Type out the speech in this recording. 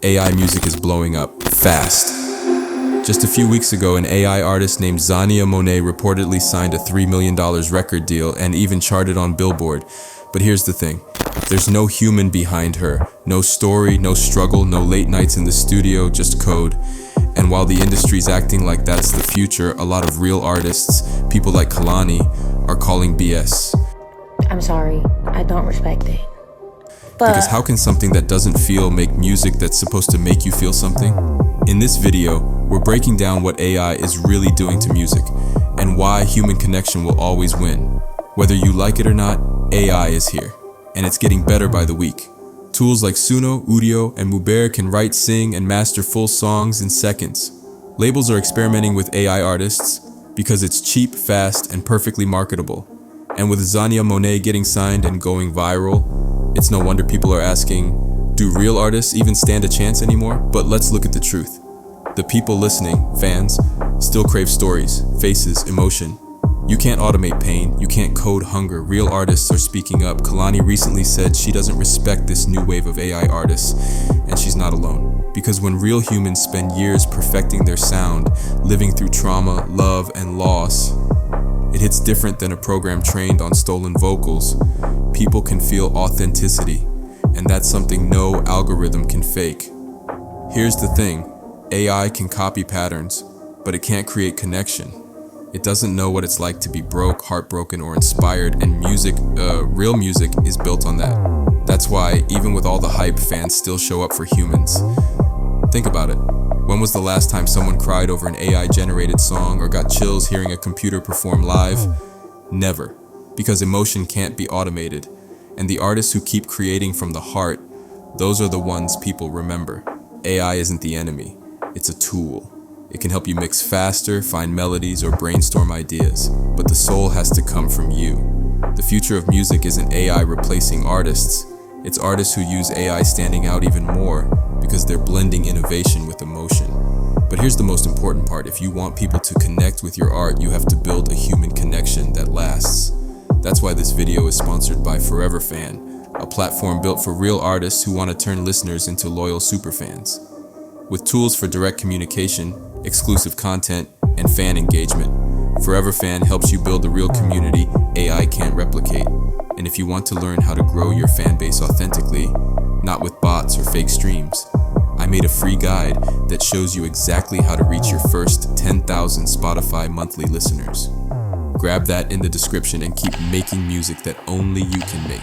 AI music is blowing up fast. Just a few weeks ago, an AI artist named Xania Monet reportedly signed a $3 million record deal and even charted on Billboard. But here's the thing. There's no human behind her. No story, no struggle, no late nights in the studio, just code. And while the industry's acting like that's the future, a lot of real artists, people like Kehlani, are calling BS. I'm sorry, I don't respect it. Because how can something that doesn't feel make music that's supposed to make you feel something? In this video, we're breaking down what AI is really doing to music and why human connection will always win. Whether you like it or not, AI is here, and it's getting better by the week. Tools like Suno, Udio, and Muber can write, sing, and master full songs in seconds. Labels are experimenting with AI artists because it's cheap, fast, and perfectly marketable. And with Xania Monet getting signed and going viral, it's no wonder people are asking, do real artists even stand a chance anymore? But let's look at the truth. The people listening, fans, still crave stories, faces, emotion. You can't automate pain, you can't code hunger. Real artists are speaking up. Kehlani recently said she doesn't respect this new wave of AI artists, and she's not alone. Because when real humans spend years perfecting their sound, living through trauma, love, and loss, it hits different than a program trained on stolen vocals. People can feel authenticity, and that's something no algorithm can fake. Here's the thing, AI can copy patterns, but it can't create connection. It doesn't know what it's like to be broke, heartbroken, or inspired, and music, real music, is built on that. That's why, even with all the hype, fans still show up for humans. Think about it. When was the last time someone cried over an AI-generated song or got chills hearing a computer perform live? Never. Because emotion can't be automated. And the artists who keep creating from the heart, those are the ones people remember. AI isn't the enemy. It's a tool. It can help you mix faster, find melodies, or brainstorm ideas. But the soul has to come from you. The future of music isn't AI replacing artists. It's artists who use AI standing out even more because they're blending innovation with emotion. But here's the most important part. If you want people to connect with your art, you have to build a human connection that lasts. That's why this video is sponsored by ForeverFan, a platform built for real artists who want to turn listeners into loyal superfans. With tools for direct communication, exclusive content, and fan engagement, ForeverFan helps you build a real community AI can't replicate. And if you want to learn how to grow your fan base authentically, not with bots or fake streams, I made a free guide that shows you exactly how to reach your first 10,000 Spotify monthly listeners. Grab that in the description and keep making music that only you can make.